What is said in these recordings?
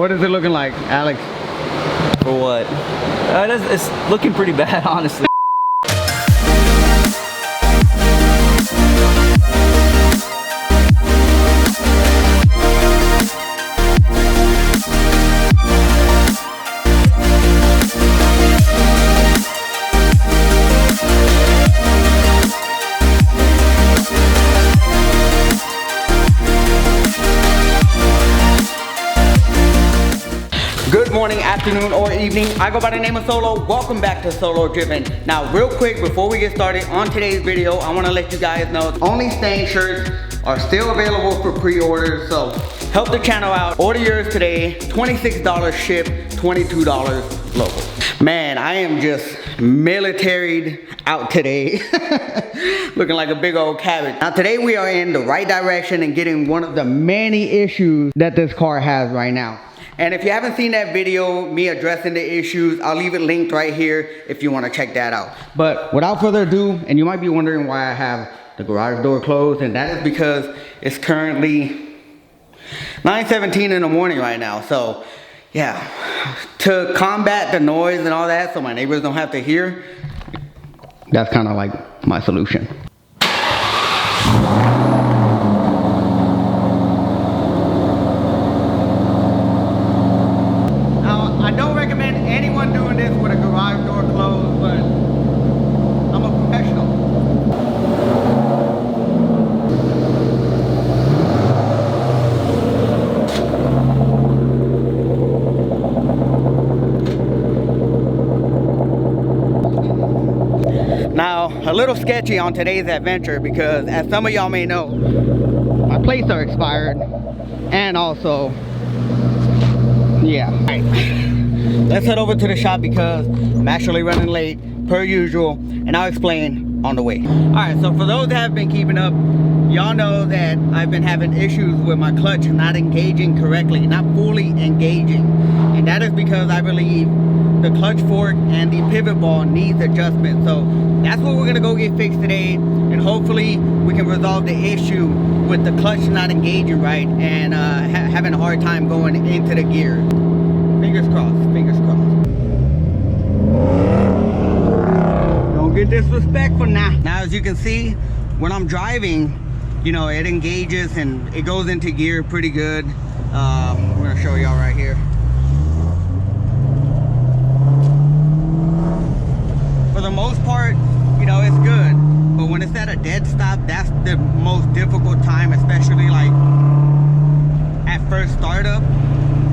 what is it looking like, Alex? For what? It's looking pretty bad, honestly. Good morning, afternoon, or evening. I go by the name of Solo. Welcome back to Solo Driven. Now, real quick, before we get started on today's video, I want to let you guys know only Stain shirts are still available for pre-orders. So help the channel out. Order yours today. $26 ship, $22 local. Man, I am just militaried out today. Looking like a big old cabbage. Now today we are in the right direction and getting one of the many issues that this car has right now. And if you haven't seen that video, me addressing the issues, I'll leave it linked right here if you want to check that out. But without further ado, and you might be wondering why I have the garage door closed, and that is because it's currently 9:17 in the morning right now. So yeah, to combat the noise and all that so my neighbors don't have to hear, that's kind of like my solution. I don't recommend anyone doing this with a garage door closed, but I'm a professional. Now, a little sketchy on today's adventure because, as some of y'all may know, my plates are expired, and also, yeah. All right. Let's head over to the shop because I'm actually running late per usual, and I'll explain on the way. All right, so for those that have been keeping up, y'all know that I've been having issues with my clutch not engaging correctly, not fully engaging. And that is because I believe the clutch fork and the pivot ball needs adjustment. So that's what we're gonna go get fixed today, and hopefully we can resolve the issue with the clutch not engaging right and having a hard time going into the gear. Fingers crossed, fingers crossed. Don't get disrespectful now. Now, as you can see, when I'm driving, you know, it engages and it goes into gear pretty good. We're gonna show y'all right here. For the most part, you know, it's good. But when it's at a dead stop, that's the most difficult time, especially like at first startup.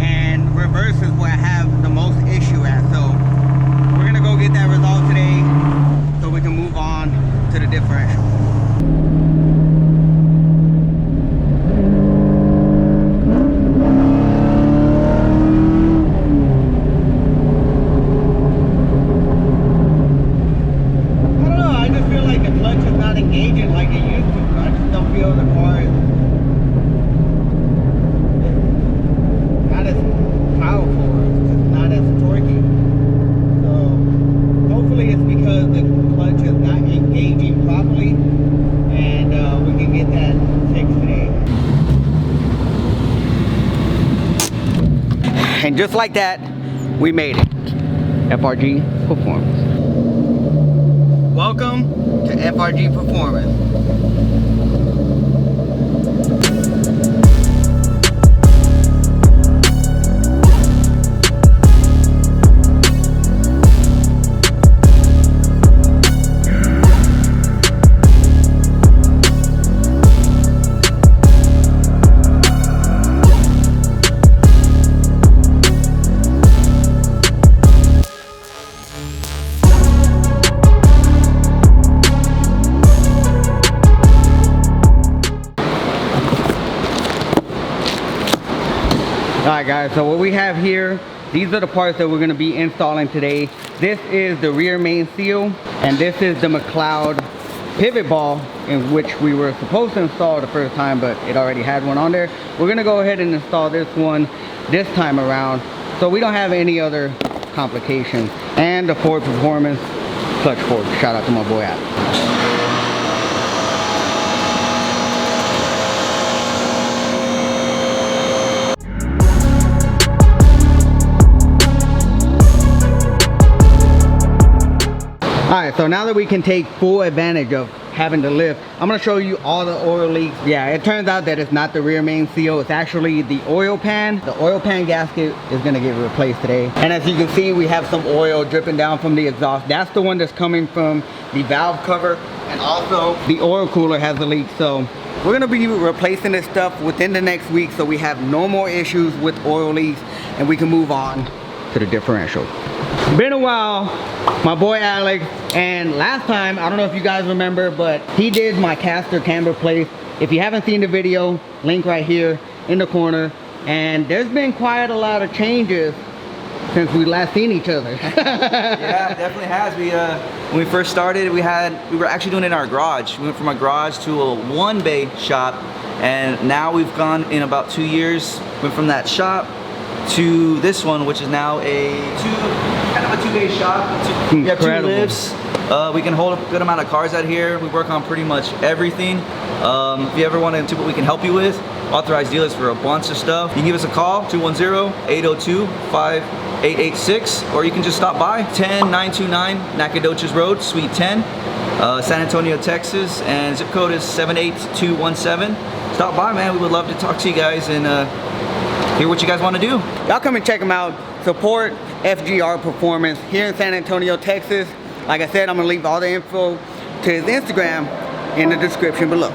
And reverse is where I have the most issue at. So we're gonna go get that resolved today so we can move on to the differential. I don't know, I just feel like the clutch is not engaging like it used to. I just don't feel the car is not as powerful, it's just not as torquey. So hopefully it's because the clutch is not engaging properly, and we can get that fixed today. And just like that, we made it. FRG Performance. Welcome to FRG Performance. Alright guys, so what we have here, these are the parts that we're going to be installing today. This is the rear main seal, and this is the McLeod pivot ball, in which we were supposed to install the first time, but it already had one on there. We're going to go ahead and install this one this time around, so we don't have any other complications. And the Ford Performance clutch fork. Shout out to my boy Adam. Alright, so now that we can take full advantage of having to lift, I'm going to show you all the oil leaks. Yeah, it turns out that it's not the rear main seal, it's actually the oil pan. The oil pan gasket is going to get replaced today. And as you can see, we have some oil dripping down from the exhaust. That's the one that's coming from the valve cover, and also the oil cooler has a leak. So we're going to be replacing this stuff within the next week so we have no more issues with oil leaks and we can move on to the differential. Been a while, my boy Alex, and last time, I don't know if you guys remember, but he did my caster camber place. If you haven't seen the video, link right here in the corner. And there's been quite a lot of changes since we last seen each other. Yeah, it definitely has. When we first started, we were actually doing it in our garage. We went from a garage to a one-bay shop, and now we've gone in about 2 years. Went from that shop to this one, which is now kind of a two-bay shop. We have 2 lifts. We can hold a good amount of cars out here. We work on pretty much everything. If you ever want to see what we can help you with, authorized dealers for a bunch of stuff. You can give us a call, 210-802-5886, or you can just stop by, 10929 Nacogdoches Road, Suite 10, San Antonio, Texas, and zip code is 78217. Stop by, man. We would love to talk to you guys and hear what you guys want to do. Y'all come and check them out. Support FGR Performance here in San Antonio, Texas. Like I said, I'm gonna leave all the info to his Instagram in the description below.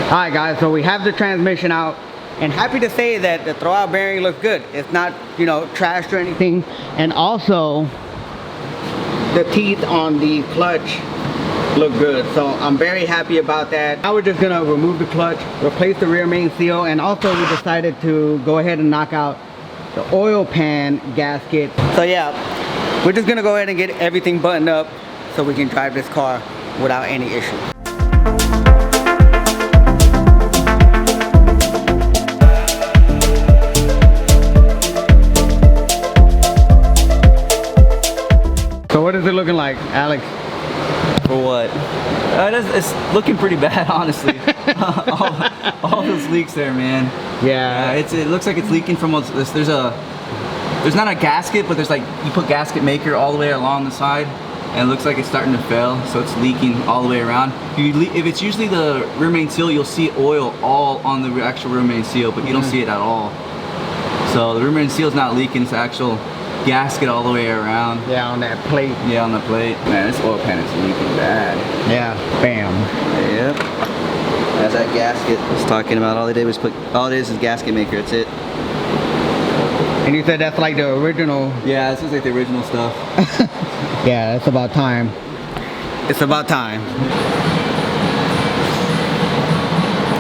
Alright guys, so we have the transmission out, and happy to say that the throwout bearing looks good. It's not, you know, trashed or anything. And also the teeth on the clutch look good, so I'm very happy about that. Now we're just gonna remove the clutch, replace the rear main seal, and also we decided to go ahead and knock out the oil pan gasket. So yeah, we're just gonna go ahead and get everything buttoned up so we can drive this car without any issues. So what is it looking like, Alex? For what? It's looking pretty bad, honestly. all those leaks there, man. Yeah. It looks like it's leaking from there's not a gasket, but there's like, you put gasket maker all the way along the side, and it looks like it's starting to fail, so it's leaking all the way around. If it's usually the rear main seal, you'll see oil all on the actual rear main seal, but you don't see it at all. So the rear main seal is not leaking, it's the actual gasket all the way around. Yeah, on that plate. Yeah, on the plate. Man, this oil pan is leaking bad. Yeah, bam. Yep. That's that gasket I was talking about. All it is is gasket maker, that's it. And you said that's like the original. Yeah, this is like the original stuff. Yeah, it's about time. It's about time.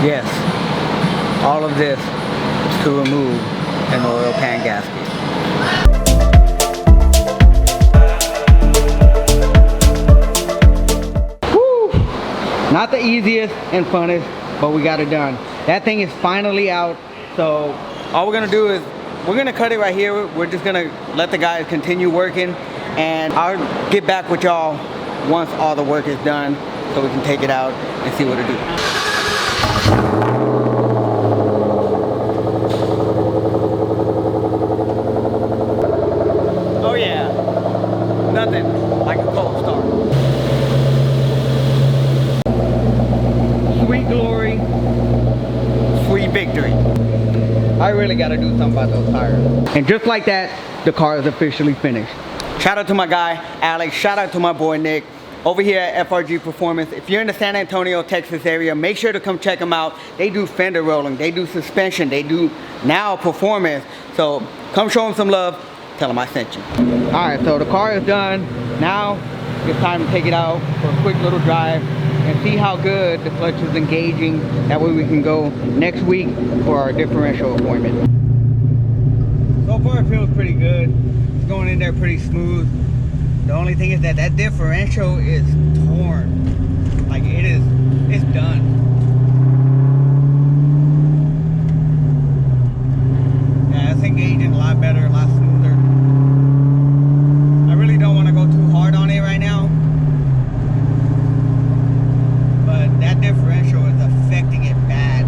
Yes, all of this to remove an oil pan gasket. Not the easiest and funnest, but we got it done. That thing is finally out. So all we're gonna do is we're gonna cut it right here. We're just gonna let the guys continue working, and I'll get back with y'all once all the work is done so we can take it out and see what it do. Oh yeah, nothing like a cold start. Sweet glory, sweet victory. I really gotta do something about those tires. And just like that, the car is officially finished. Shout out to my guy, Alex. Shout out to my boy, Nick, over here at FRG Performance. If you're in the San Antonio, Texas area, make sure to come check them out. They do fender rolling, they do suspension, they do now performance. So come show them some love, tell them I sent you. All right, so the car is done. Now it's time to take it out for a quick little drive and see how good the clutch is engaging. That way we can go next week for our differential appointment. So far it feels pretty good. It's going in there pretty smooth. The only thing is that differential is torn. Like it's done. Yeah, it's engaging a lot better, a lot smoother. I really don't want to go too hard on it right now, but that differential is affecting it bad.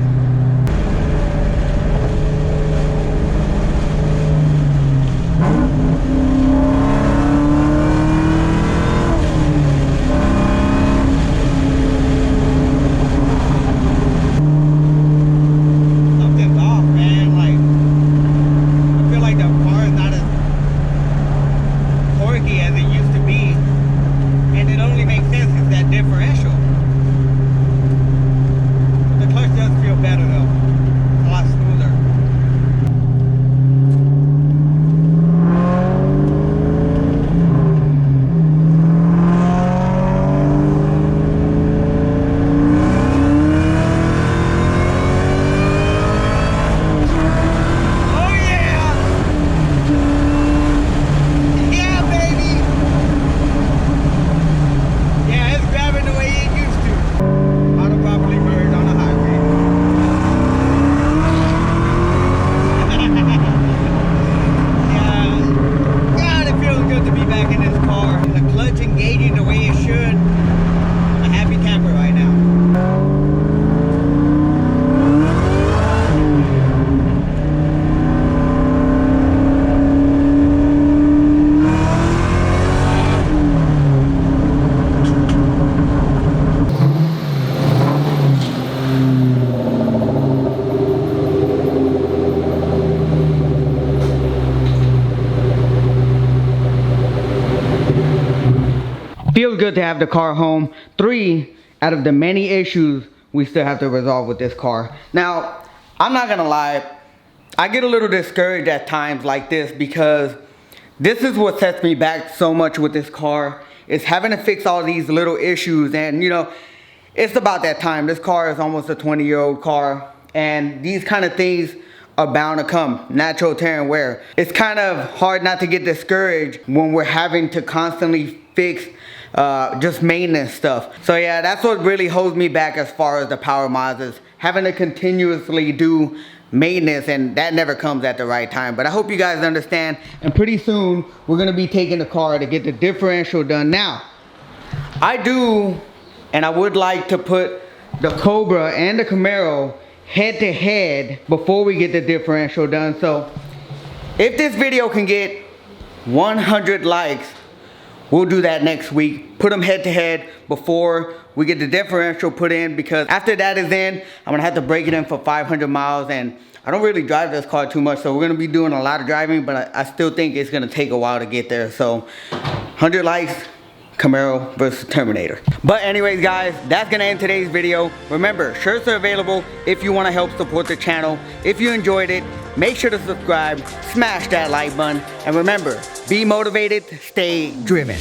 Feels good to have the car home. 3 out of the many issues we still have to resolve with this car. Now, I'm not gonna lie, I get a little discouraged at times like this because this is what sets me back so much with this car, is having to fix all these little issues. And you know, it's about that time. This car is almost a 20-year-old car, and these kind of things are bound to come, natural tear and wear. It's kind of hard not to get discouraged when we're having to constantly fix just maintenance stuff. So yeah, that's what really holds me back as far as the Power Mazdas, having to continuously do maintenance, and that never comes at the right time. But I hope you guys understand, and pretty soon we're gonna be taking the car to get the differential done. Now, I do, and I would like to put the Cobra and the Camaro head to head before we get the differential done. So if this video can get 100 likes, we'll do that next week. Put them head to head before we get the differential put in, because after that is in, I'm gonna have to break it in for 500 miles, and I don't really drive this car too much, so we're gonna be doing a lot of driving, but I still think it's gonna take a while to get there. So 100 likes, Camaro versus Terminator. But anyways guys, that's gonna end today's video. Remember, shirts are available if you wanna help support the channel. If you enjoyed it, make sure to subscribe, smash that like button, and remember, be motivated, stay driven.